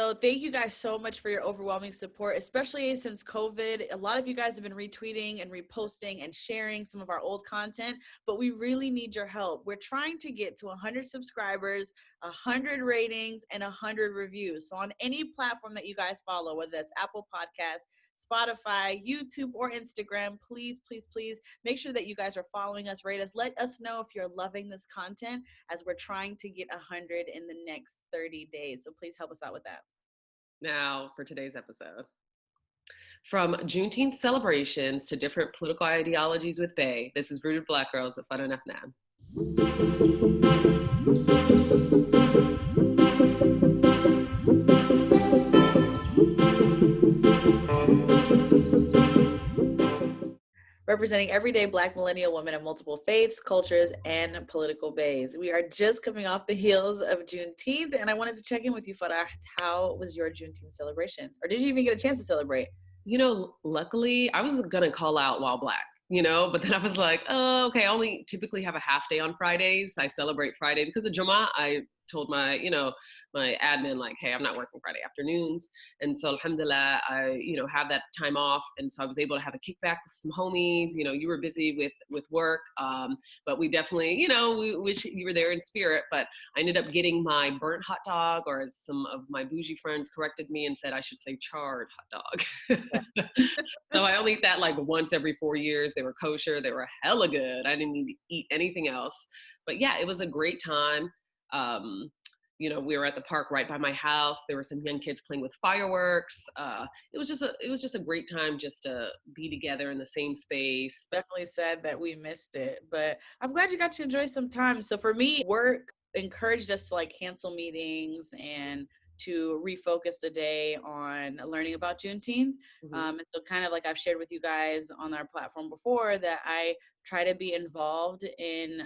So thank you guys so much for your overwhelming support, especially since COVID. A lot of you guys have been retweeting and reposting and sharing some of our old content, but we really need your help. We're trying to get to 100 subscribers, 100 ratings, and 100 reviews. So on any platform that you guys follow, whether that's Apple Podcasts, Spotify, YouTube, or Instagram, please, please, please make sure that you guys are following us, rate us. Let us know if you're loving this content as we're trying to get 100 in the next 30 days. So please help us out with that. Now for today's episode. From Juneteenth celebrations to different political ideologies with Bay, this is Rooted Black Girls with Fun Enough Nam. Representing everyday Black millennial women of multiple faiths, cultures, and political bays. We are just coming off the heels of Juneteenth, and I wanted to check in with you, Farah. How was your Juneteenth celebration? Or did you even get a chance to celebrate? You know, luckily, I was going to call out while Black, but then I was like, oh, okay, I only typically have a half day on Fridays. I celebrate Friday because of Jummah. I told my admin, like, hey, I'm not working Friday afternoons. And so alhamdulillah, I, have that time off. And so I was able to have a kickback with some homies. You were busy with work. But we definitely, we wish you were there in spirit. But I ended up getting my burnt hot dog, or as some of my bougie friends corrected me and said I should say charred hot dog. So I only eat that like once every 4 years. They were kosher. They were hella good. I didn't need to eat anything else. But yeah, it was a great time. We were at the park right by my house. There were some young kids playing with fireworks. It was just a great time just to be together in the same space. Definitely sad that we missed it, but I'm glad you got to enjoy some time. So for me, work encouraged us to cancel meetings and to refocus the day on learning about Juneteenth. Mm-hmm. And so kind of like I've shared with you guys on our platform before, that I try to be involved in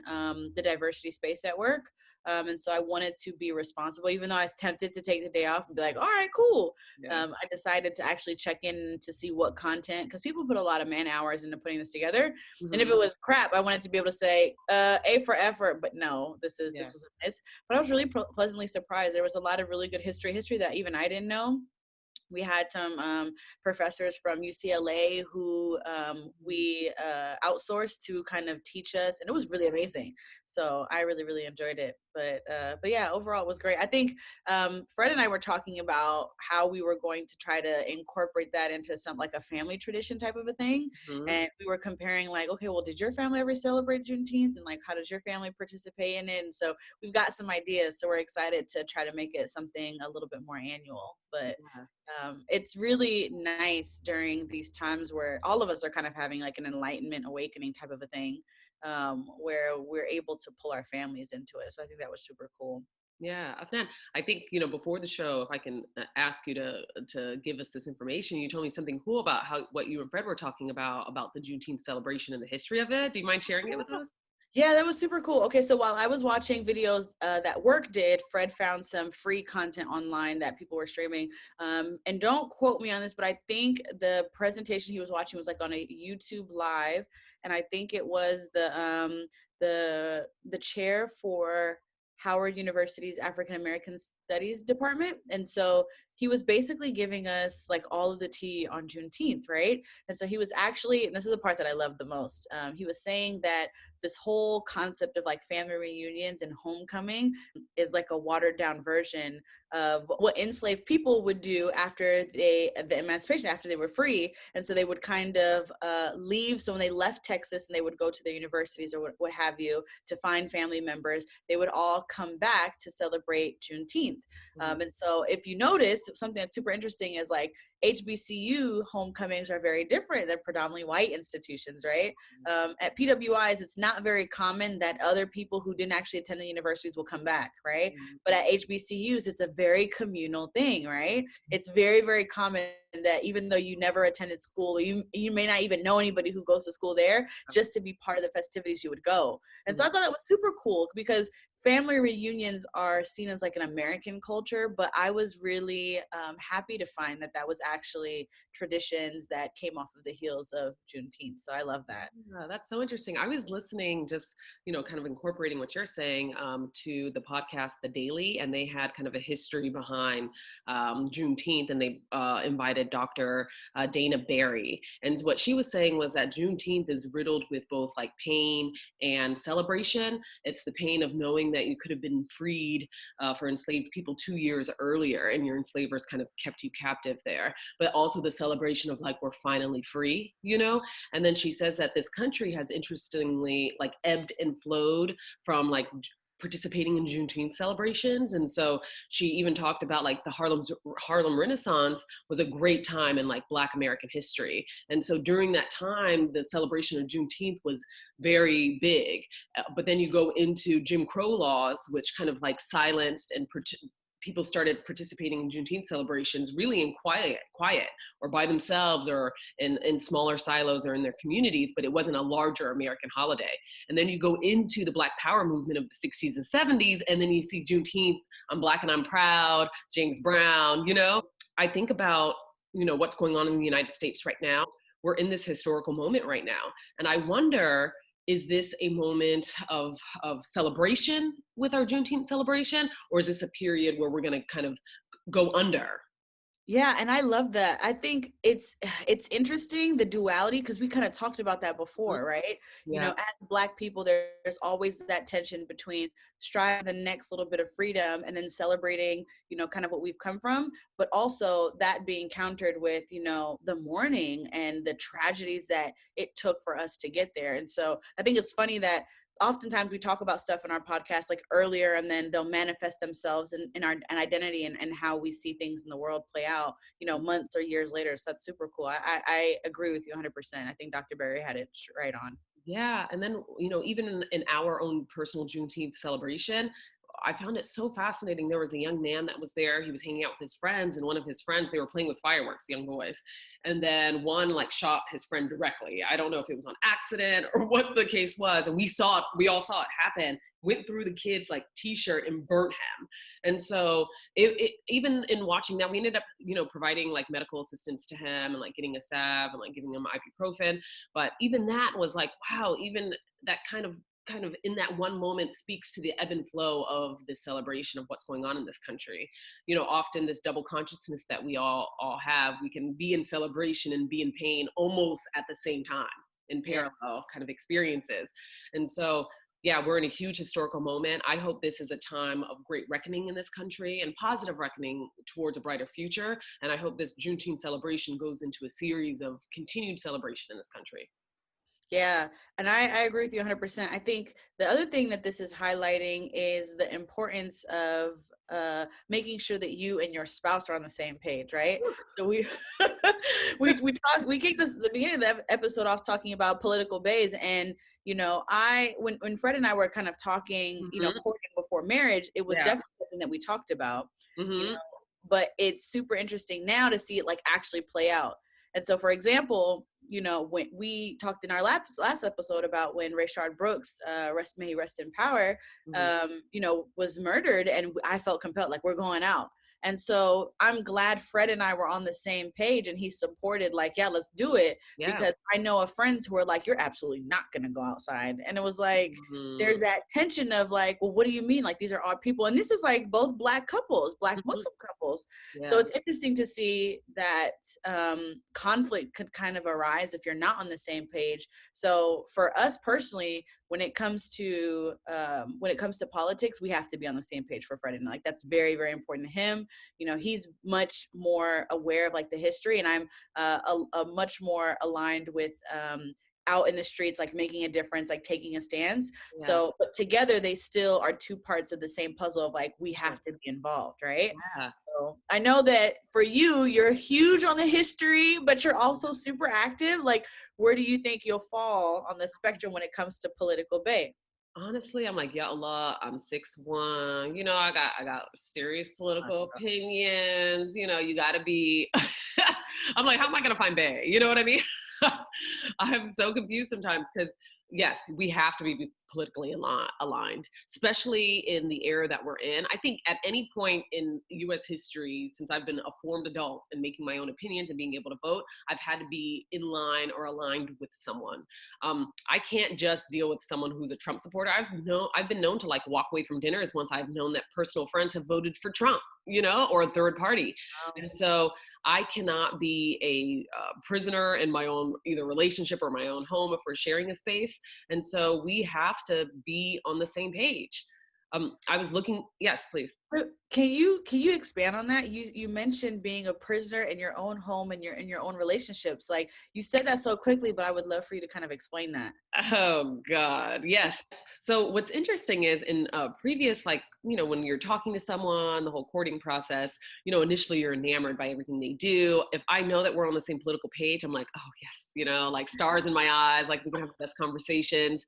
the diversity space at work. And so I wanted to be responsible, even though I was tempted to take the day off and be like, all right, cool. Yeah. I decided to actually check in to see what content, because people put a lot of man hours into putting this together. Mm-hmm. And if it was crap, I wanted to be able to say A for effort, but no, this was a miss. But I was really pleasantly surprised. There was a lot of really good history that even I didn't know. We had some professors from UCLA who we outsourced to kind of teach us, and it was really amazing. So I really, really enjoyed it. But yeah, overall it was great. I think Fred and I were talking about how we were going to try to incorporate that into some like a family tradition type of a thing. Mm-hmm. And we were comparing like, okay, well, did your family ever celebrate Juneteenth? And like, how does your family participate in it? And so we've got some ideas. So we're excited to try to make it something a little bit more annual. But it's really nice during these times where all of us are kind of having like an enlightenment awakening type of a thing, where we're able to pull our families into it. So I think that was super cool. Yeah, Afnan, I think, before the show, if I can ask you to give us this information, you told me something cool about what you and Fred were talking about the Juneteenth celebration and the history of it. Do you mind sharing it with us? Yeah, that was super cool. Okay, so while I was watching videos that work did, Fred found some free content online that people were streaming. And don't quote me on this, but I think the presentation he was watching was like on a YouTube live, and I think it was the chair for Howard University's African American Studies Department. And so he was basically giving us like all of the tea on Juneteenth, right? And so he was actually, and this is the part that I love the most, he was saying that this whole concept of like family reunions and homecoming is like a watered down version of what enslaved people would do after the emancipation, after they were free. And so they would kind of leave. So when they left Texas and they would go to their universities or what have you to find family members, they would all come back to celebrate Juneteenth. Mm-hmm. And so if you notice, something that's super interesting is like HBCU homecomings are very different. They're predominantly white institutions, right? At PWIs, it's not very common that other people who didn't actually attend the universities will come back, right? Mm-hmm. But at HBCUs, it's a very communal thing, right? It's very, very common that even though you never attended school, you may not even know anybody who goes to school there, just to be part of the festivities you would go. And so I thought that was super cool, because family reunions are seen as like an American culture, but I was really happy to find that that was actually traditions that came off of the heels of Juneteenth. So I love that. Yeah, that's so interesting. I was listening, just kind of incorporating what you're saying, to the podcast The Daily, and they had kind of a history behind Juneteenth, and they invited Dr. Dana Barry, and what she was saying was that Juneteenth is riddled with both like pain and celebration. It's the pain of knowing that you could have been freed for enslaved people 2 years earlier, and your enslavers kind of kept you captive there, but also the celebration of like we're finally free, and then she says that this country has interestingly like ebbed and flowed from like participating in Juneteenth celebrations. And so she even talked about like the Harlem Renaissance was a great time in like Black American history. And so during that time, the celebration of Juneteenth was very big. But then you go into Jim Crow laws, which kind of like silenced and people started participating in Juneteenth celebrations really in quiet or by themselves or in smaller silos or in their communities, but it wasn't a larger American holiday. And then you go into the Black Power movement of the 60s and 70s, and then you see Juneteenth, I'm Black and I'm proud, James Brown, I think about, what's going on in the United States right now. We're in this historical moment right now. And I wonder, is this a moment of celebration with our Juneteenth celebration, or is this a period where we're going to kind of go under? Yeah, and I love that. I think it's interesting, the duality, because we kind of talked about that before, right? Yeah. As Black people, there's always that tension between striving the next little bit of freedom and then celebrating, kind of what we've come from, but also that being countered with, the mourning and the tragedies that it took for us to get there. And so I think it's funny that oftentimes we talk about stuff in our podcast like earlier, and then they'll manifest themselves in our identity and how we see things in the world play out, months or years later. So that's super cool. I agree with you 100%. I think Dr. Berry had it right on. Yeah. And then, even in our own personal Juneteenth celebration, I found it so fascinating. There was a young man that was there. He was hanging out with his friends, and one of his friends, they were playing with fireworks, young boys. And then one like shot his friend directly. I don't know if it was on accident or what the case was. And we all saw it happen, went through the kid's like t-shirt and burnt him. And so even in watching that, we ended up, providing like medical assistance to him and like getting a salve and like giving him ibuprofen. But even that was like, wow, even that kind of in that one moment speaks to the ebb and flow of this celebration of what's going on in this country. Often this double consciousness that we all have, we can be in celebration and be in pain almost at the same time in parallel kind of experiences. And so, yeah, we're in a huge historical moment. I hope this is a time of great reckoning in this country and positive reckoning towards a brighter future. And I hope this Juneteenth celebration goes into a series of continued celebration in this country. Yeah, and I agree with you 100%. I think the other thing that this is highlighting is the importance of making sure that you and your spouse are on the same page, right? So we kicked the beginning of the episode off talking about political bays, and when Fred and I were kind of talking, courting before marriage, it was definitely something that we talked about, but it's super interesting now to see it like actually play out. And so, for example, when we talked in our last episode about when Rayshard Brooks, may he rest in power, was murdered, and I felt compelled, like, we're going out. And so I'm glad Fred and I were on the same page, and he supported, like, yeah, let's do it. Yeah. Because I know of friends who are like, you're absolutely not going to go outside. And it was like, there's that tension of like, well, what do you mean? Like, these are our people. And this is like both Black couples, Black Muslim couples. Yeah. So it's interesting to see that conflict could kind of arise if you're not on the same page. So for us personally, when it comes to politics, we have to be on the same page for Fred, and like that's very, very important to him. He's much more aware of like the history, and I'm a much more aligned with out in the streets, like making a difference, like taking a stance. Yeah. So, but together they still are two parts of the same puzzle of like, we have to be involved, right? Yeah. So I know that for you, you're huge on the history, but you're also super active. Like, where do you think you'll fall on the spectrum when it comes to political bay? Honestly, I'm like, ya Allah, I'm 6'1". I got serious political opinions. You gotta be I'm like, how am I gonna find bae? You know what I mean? I'm so confused sometimes because yes, we have to be politically aligned, especially in the era that we're in. I think at any point in US history, since I've been a formed adult and making my own opinions and being able to vote, I've had to be in line or aligned with someone. I can't just deal with someone who's a Trump supporter. I've been known to like walk away from dinners once I've known that personal friends have voted for Trump, or a third party. And so I cannot be a prisoner in my own either relationship or my own home if we're sharing a space. And so we have to be on the same page. I was looking, yes, please. Can you expand on that? You mentioned being a prisoner in your own home and in your own relationships. Like you said that so quickly, but I would love for you to kind of explain that. Oh God, yes. So what's interesting is in previous, like, when you're talking to someone, the whole courting process, initially you're enamored by everything they do. If I know that we're on the same political page, I'm like, oh yes, like stars in my eyes, like we can have the best conversations.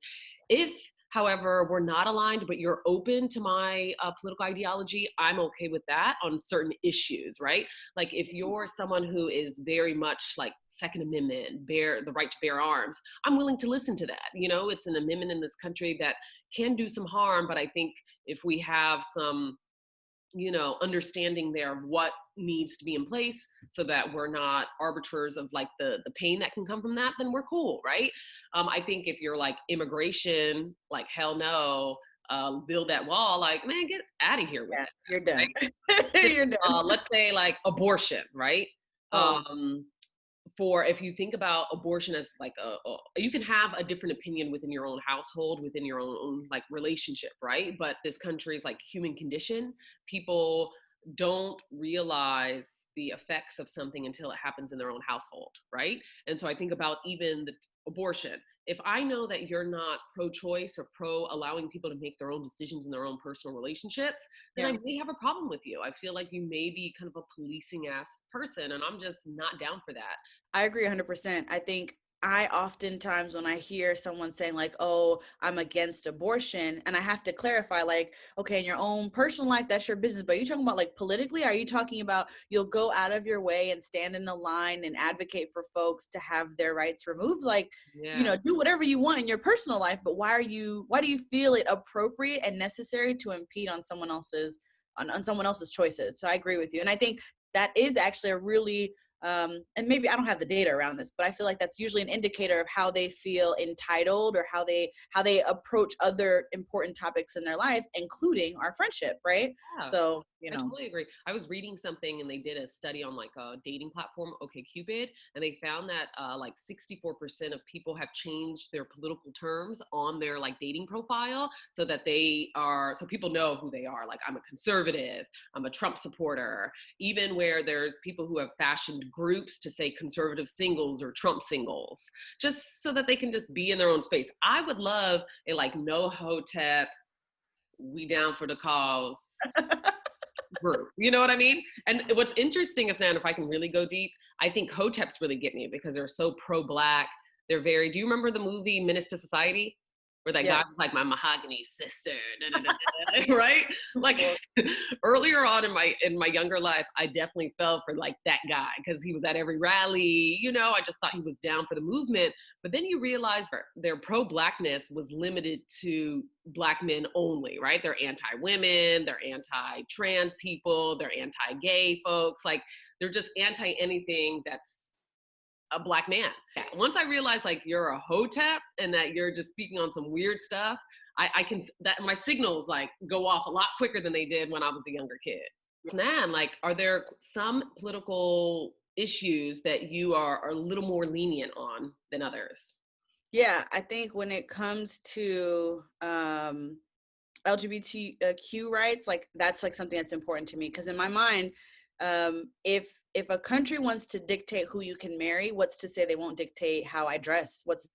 If however, we're not aligned, but you're open to my political ideology, I'm okay with that on certain issues, right? Like if you're someone who is very much like Second Amendment, the right to bear arms, I'm willing to listen to that. It's an amendment in this country that can do some harm, but I think if we have some understanding there of what needs to be in place so that we're not arbiters of like the pain that can come from that, then we're cool, right? I think if you're like immigration, like hell no, build that wall, like man, get out of here with it. You're done. Right? You're done. Let's say like abortion, right? Oh. For if you think about abortion as like you can have a different opinion within your own household, within your own like relationship, right? But this country is like human condition. People don't realize the effects of something until it happens in their own household, right? And so I think about even the abortion. If I know that you're not pro-choice or pro allowing people to make their own decisions in their own personal relationships, then I may have a problem with you. I feel like you may be kind of a policing ass person, and I'm just not down for that. I agree 100%. I think I oftentimes when I hear someone saying like, oh, I'm against abortion, and I have to clarify like, okay, in your own personal life, that's your business. But are you talking about like politically? Are you talking about you'll go out of your way and stand in the line and advocate for folks to have their rights removed? Like, do whatever you want in your personal life. But why do you feel it appropriate and necessary to impede on someone else's choices? So I agree with you. And I think that is actually a really and maybe I don't have the data around this, but I feel like that's usually an indicator of how they feel entitled or how they approach other important topics in their life, including our friendship, right? Yeah. So, I totally agree. I was reading something and they did a study on like a dating platform, OkCupid, and they found that like 64% of people have changed their political terms on their like dating profile so that so people know who they are. Like I'm a conservative, I'm a Trump supporter, even where there's people who have fashioned groups to say conservative singles or Trump singles, just so that they can just be in their own space. I would love a like no hotep, we down for the cause group. You know what I mean? And what's interesting, if I can really go deep, I think hoteps really get me because they're so pro-Black. They're do you remember the movie Menace to Society? Where that guy was like my mahogany sister, right? Like earlier on in my younger life, I definitely fell for like that guy because he was at every rally. I just thought he was down for the movement. But then you realize their pro-Blackness was limited to Black men only, right? They're anti-women, they're anti-trans people, they're anti-gay folks. Like they're just anti-anything that's a Black man. Once I realized like you're a hotep and that you're just speaking on some weird stuff, I can that my signals like go off a lot quicker than they did when I was a younger kid. Man, like are there some political issues that you are a little more lenient on than others? Yeah, I think when it comes to LGBTQ rights, like that's like something that's important to me because in my mind, if a country wants to dictate who you can marry, what's to say they won't dictate how I dress? What's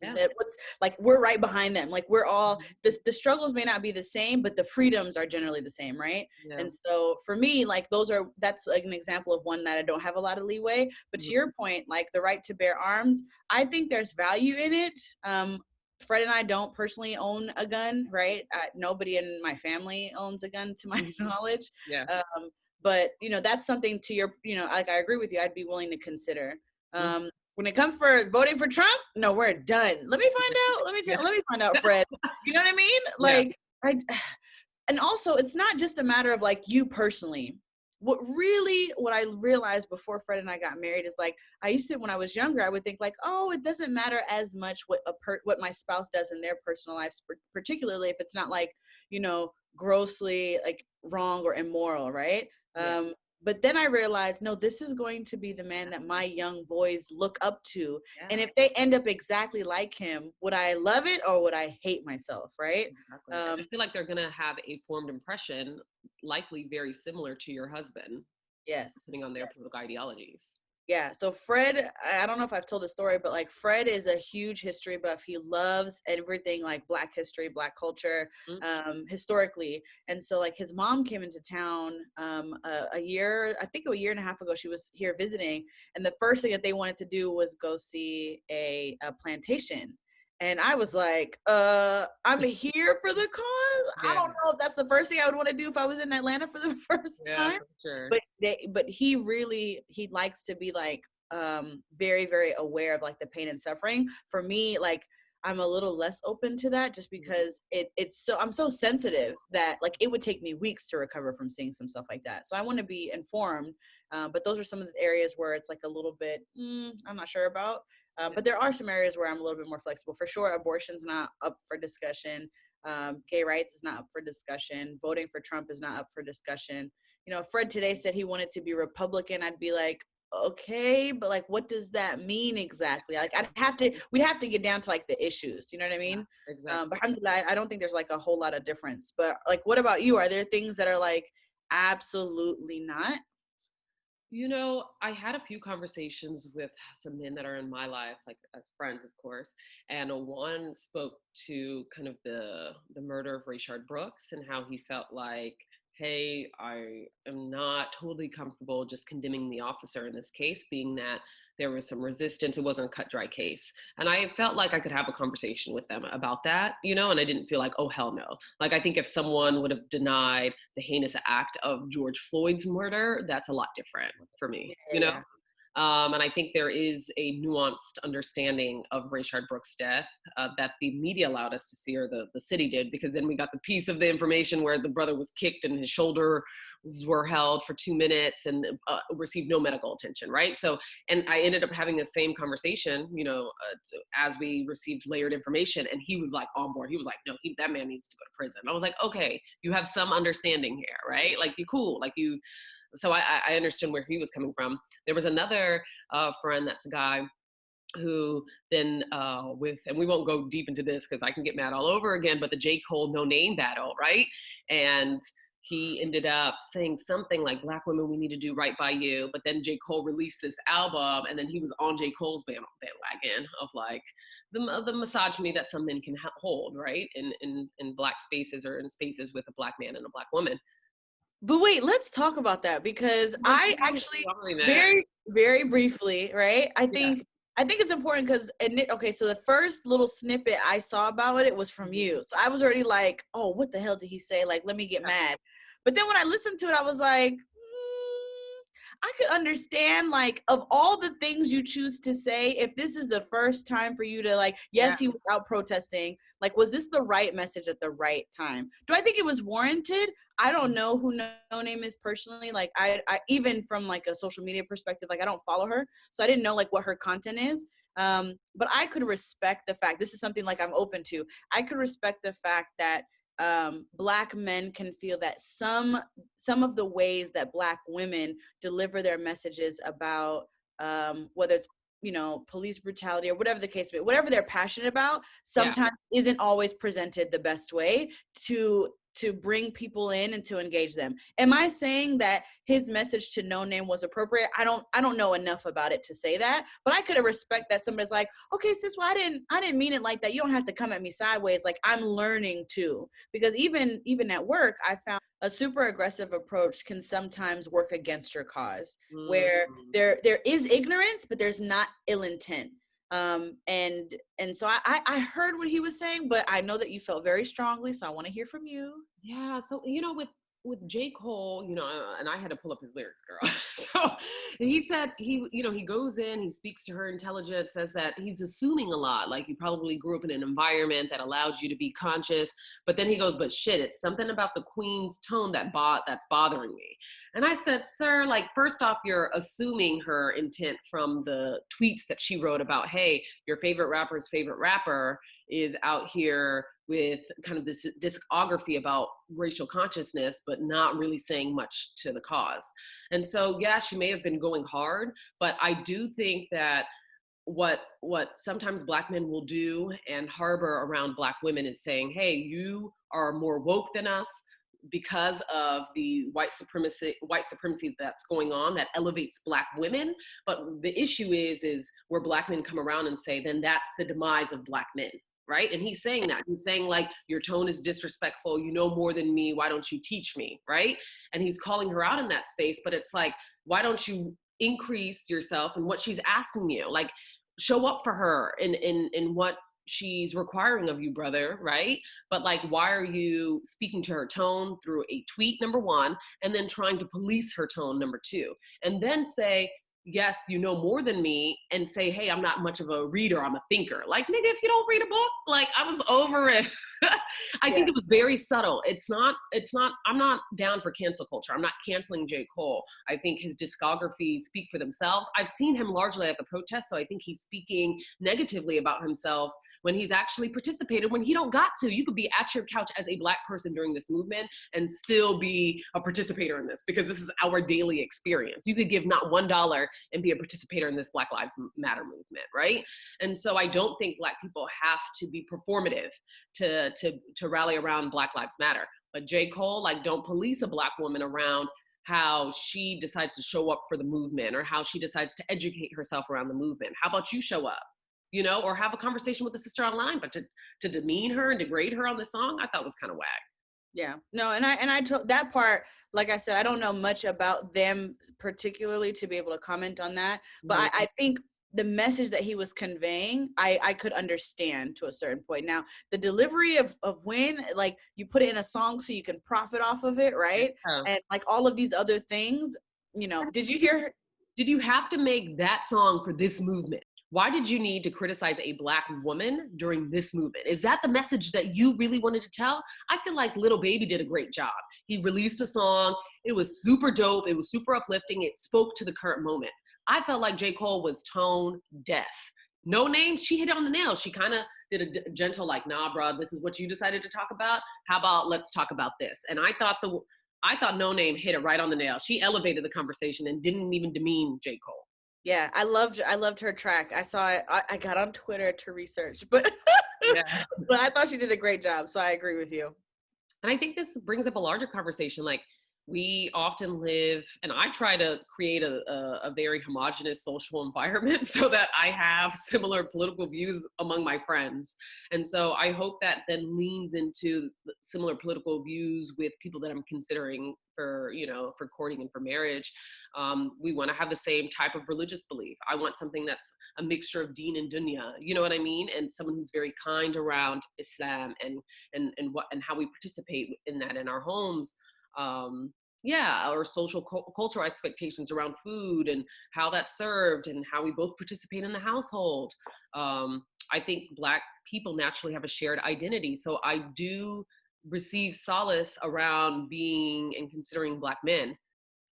like we're right behind them. Like we're all the struggles may not be the same, but the freedoms are generally the same, right? Yeah. And so for me, like that's like an example of one that I don't have a lot of leeway. But to your point, like the right to bear arms, I think there's value in it. Fred and I don't personally own a gun, right? Nobody in my family owns a gun to my knowledge. Yeah. But, that's something to your, like, I agree with you. I'd be willing to consider. when it comes for voting for Trump, no, we're done. Let me find out. Yeah. Let me find out, Fred. You know what I mean? Yeah. Like, and also it's not just a matter of like you personally. What I realized before Fred and I got married is like, I used to, when I was younger, I would think like, oh, it doesn't matter as much what my spouse does in their personal lives, particularly if it's not like, grossly like wrong or immoral, right? Yeah. But then I realized, no, this is going to be the man that my young boys look up to. And Yeah. if they end up exactly like him, would I love it or would I hate myself, right? Exactly. And I feel like they're going to have a formed impression, likely very similar to your husband, Yes. depending on their political ideologies. Yeah. So Fred, I don't know if I've told the story, but like Fred is a huge history buff. He loves everything like Black history, Black culture, Mm. historically. And so like his mom came into town a year, I think a year and a half ago. She was here visiting, and the first thing that they wanted to do was go see a plantation. And I was like, I'm here for the cause. I Yeah. don't know if that's the first thing I would want to do if I was in Atlanta for the first Yeah, time. for sure. But he likes to be like very, very aware of like the pain and suffering. For me, like I'm a little less open to that just because I'm so sensitive that like it would take me weeks to recover from seeing some stuff like that. So I want to be informed, but those are some of the areas where it's like a little bit I'm not sure about. But there are some areas where I'm a little bit more flexible. For sure, abortion's not up for discussion. Gay rights is not up for discussion. Voting for Trump is not up for discussion. Fred today said he wanted to be Republican. I'd be like, okay, but like, what does that mean exactly? Like, we'd have to get down to like the issues. You know what I mean? Yeah, exactly. But alhamdulillah, I don't think there's like a whole lot of difference. But like, what about you? Are there things that are like absolutely not? I had a few conversations with some men that are in my life, like as friends, of course, and one spoke to kind of the murder of Rayshard Brooks and how he felt like, hey, I am not totally comfortable just condemning the officer in this case, being that there was some resistance. It wasn't a cut dry case. And I felt like I could have a conversation with them about that, and I didn't feel like, oh, hell no. Like, I think if someone would have denied the heinous act of George Floyd's murder, that's a lot different for me, Yeah. And I think there is a nuanced understanding of Rayshard Brooks' death that the media allowed us to see, or the city did, because then we got the piece of the information where the brother was kicked and his shoulders were held for 2 minutes and received no medical attention, right? So, and I ended up having the same conversation, as we received layered information, and he was like on board. He was like, no, that man needs to go to prison. I was like, okay, you have some understanding here, right? Like, you cool, like you. So I understand where he was coming from. There was another friend that's a guy who then and we won't go deep into this because I can get mad all over again, but the J.Cole NoName battle, right? And he ended up saying something like, Black women, we need to do right by you. But then J.Cole released this album, and then he was on J.Cole's bandwagon of like the misogyny that some men can hold, right? In Black spaces, or in spaces with a Black man and a Black woman. But wait, let's talk about that because I actually very, very briefly, right? I think it's important because okay, so the first little snippet I saw about it was from you. So I was already like, oh, what the hell did he say? Like, let me get mad. But then when I listened to it, I was like, I could understand, like, of all the things you choose to say, if this is the first time for you to, like, yes, he was out protesting, like, was this the right message at the right time? Do I think it was warranted? I don't know who NoName is personally. Like, I even from, like, a social media perspective, like, I don't follow her, so I didn't know, like, what her content is. But I could respect the fact, this is something, like, I'm open to. I could respect the fact that Black men can feel that some of the ways that Black women deliver their messages about whether it's police brutality or whatever the case may be, whatever they're passionate about, sometimes isn't always presented the best way to bring people in and to engage them. Am I saying that his message to NoName was appropriate? I don't know enough about it to say that, but I could respect that somebody's like, okay, sis, well, I didn't mean it like that. You don't have to come at me sideways. Like, I'm learning too, because even at work, I found a super aggressive approach can sometimes work against your cause, where there is ignorance, but there's not ill intent. And so I heard what he was saying, but I know that you felt very strongly, so I want to hear from you. Yeah. So, with J. Cole, you know, and I had to pull up his lyrics, girl. So he said he goes in, he speaks to her intelligence, says that he's assuming a lot, like you probably grew up in an environment that allows you to be conscious. But then he goes, but shit, it's something about the queen's tone that's bothering me. And I said, sir, like, first off, you're assuming her intent from the tweets that she wrote about, hey, your favorite rapper's favorite rapper is out here with kind of this discography about racial consciousness, but not really saying much to the cause. And so, yeah, she may have been going hard, but I do think that what sometimes Black men will do and harbor around Black women is saying, hey, you are more woke than us because of the white supremacy that's going on that elevates Black women. But the issue is where Black men come around and say, then that's the demise of Black men. Right. And he's saying that. He's saying, like, your tone is disrespectful. You know more than me. Why don't you teach me? Right. And he's calling her out in that space. But it's like, why don't you increase yourself in what she's asking you? Like, show up for her in what she's requiring of you, brother. Right. But like, why are you speaking to her tone through a tweet, number one, and then trying to police her tone, number two, and then say, yes, you know more than me, and say, hey, I'm not much of a reader, I'm a thinker. Like, nigga, if you don't read a book, like, I was over it. I think it was very subtle. I'm not down for cancel culture. I'm not canceling J. Cole. I think his discographies speak for themselves. I've seen him largely at the protest, so I think he's speaking negatively about himself when he's actually participated, when he don't got to. You could be at your couch as a Black person during this movement and still be a participator in this, because this is our daily experience. You could give not $1 and be a participator in this Black Lives Matter movement, right? And so I don't think Black people have to be performative to rally around Black Lives Matter. But J. Cole, like, don't police a Black woman around how she decides to show up for the movement or how she decides to educate herself around the movement. How about you show up? You know, or have a conversation with the sister online, but to demean her and degrade her on the song, I thought was kind of whack. Yeah, no, and I told that part, like I said, I don't know much about them particularly to be able to comment on that, but Mm-hmm. I think the message that he was conveying, I could understand to a certain point. Now, the delivery of when, like, you put it in a song so you can profit off of it, right? Yeah. And like all of these other things, you know, did you hear? Did you have to make that song for this movement? Why did you need to criticize a Black woman during this movement? Is that the message that you really wanted to tell? I feel like Lil Baby did a great job. He released a song. It was super dope. It was super uplifting. It spoke to the current moment. I felt like J. Cole was tone deaf. NoName, she hit it on the nail. She kind of did a gentle, like, nah, bro, this is what you decided to talk about. How about let's talk about this? And I thought NoName hit it right on the nail. She elevated the conversation and didn't even demean J. Cole. Yeah, I loved her track. I saw it. I got on Twitter to research, but Yeah. but I thought she did a great job. So I agree with you. And I think this brings up a larger conversation. Like, we often live, and I try to create a very homogenous social environment so that I have similar political views among my friends. And so I hope that then leans into similar political views with people that I'm considering for courting and for marriage. We want to have the same type of religious belief. I want something that's a mixture of deen and dunya, you know what I mean? And someone who's very kind around Islam and how we participate in that in our homes. Or social cultural expectations around food and how that's served and how we both participate in the household. I think Black people naturally have a shared identity. So I do receive solace around being and considering Black men.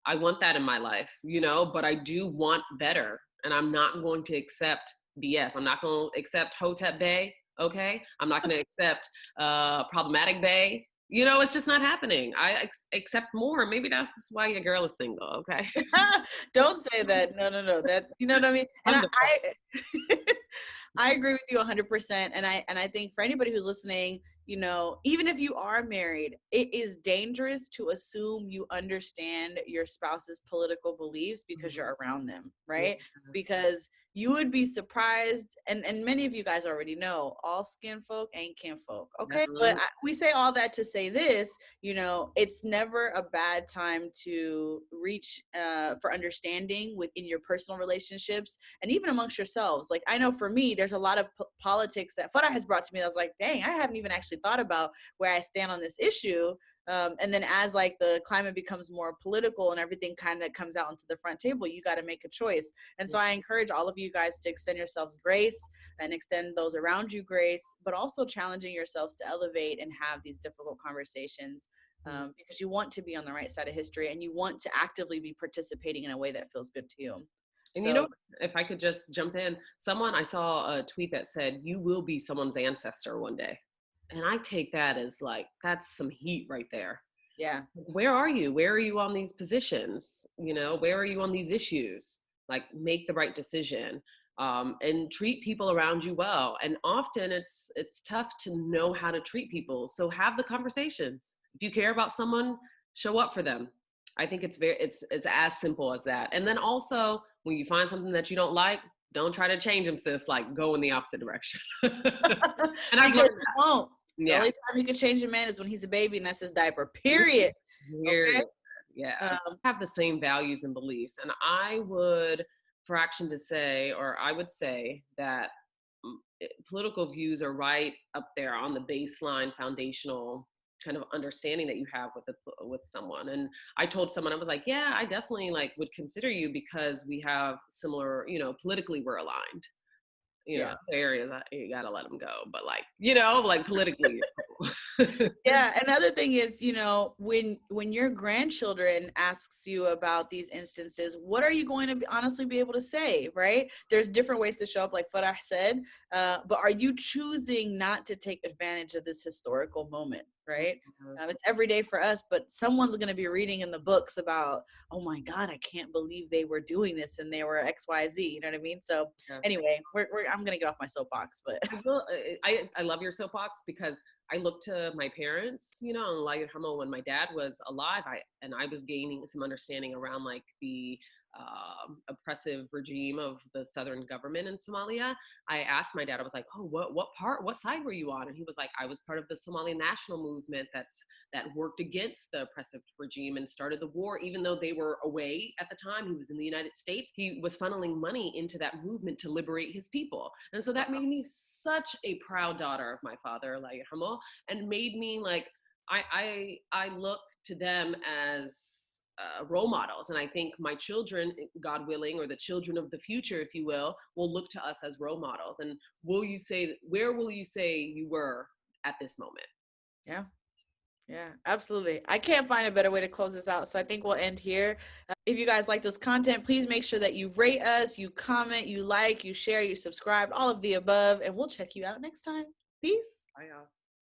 I want that in my life, but I do want better. And I'm not going to accept BS. I'm not going to accept Hotep Bay. Okay. I'm not going to accept problematic Bay. It's just not happening. I accept more. Maybe that's just why your girl is single. Okay. Don't say that. No. That, you know what I mean? And I agree with you 100%. And I think for anybody who's listening, even if you are married, it is dangerous to assume you understand your spouse's political beliefs because you're around them, right? Yeah. Because you would be surprised, and many of you guys already know, all skin folk ain't kin folk, okay? But we say all that to say this, it's never a bad time to reach for understanding within your personal relationships and even amongst yourselves. Like, I know for me, there's a lot of politics that Farah has brought to me that I was like, dang, I haven't even actually thought about where I stand on this issue. And then as like the climate becomes more political and everything kind of comes out onto the front table, you got to make a choice. And so I encourage all of you guys to extend yourselves grace and extend those around you grace, but also challenging yourselves to elevate and have these difficult conversations, because you want to be on the right side of history and you want to actively be participating in a way that feels good to you. And So if I could just jump in, I saw a tweet that said, "You will be someone's ancestor one day." And I take that as like, that's some heat right there. yeah, Where are you? Where are you on these positions? Where are you on these issues? Like, make the right decision, and treat people around you well. And often it's tough to know how to treat people. So have the conversations. If you care about someone, show up for them. I think it's as simple as that. And then also, when you find something that you don't like, don't try to change them, sis. Like, go in the opposite direction. And I've because learned you that. won't. The Yeah. only time you can change a man is when he's a baby and that's his diaper. Period. Okay. Period. Yeah. Have the same values and beliefs. And I would, for action to say, or I would say that political views are right up there on the baseline foundational kind of understanding that you have with someone. And I told someone, I was like, yeah, I definitely like would consider you because we have similar, politically we're aligned. Yeah. Areas you gotta let them go, but like, like politically. Yeah. Another thing is, when your grandchildren asks you about these instances, what are you going to honestly be able to say, right? There's different ways to show up, like Farah said, but are you choosing not to take advantage of this historical moment, right? It's every day for us, but someone's going to be reading in the books about, oh my God, I can't believe they were doing this and they were XYZ. You know what I mean? So anyway, I'm going to get off my soapbox, but I love your soapbox because I look to my parents, and like when my dad was alive, I was gaining some understanding around like the oppressive regime of the southern government in Somalia. I asked my dad, I was like, oh, what side were you on? And he was like, I was part of the Somali national movement that worked against the oppressive regime and started the war, even though they were away at the time. He was in the United States. He was funneling money into that movement to liberate his people. And so that made me such a proud daughter of my father, like Hamo, and made me like, I look to them as role models. And I think my children, God willing, or the children of the future, if you will look to us as role models. And where will you say you were at this moment? Yeah, absolutely. I can't find a better way to close this out. So I think we'll end here. If you guys like this content, please make sure that you rate us, you comment, you like, you share, you subscribe, all of the above, and we'll check you out next time. Peace. Bye, y'all.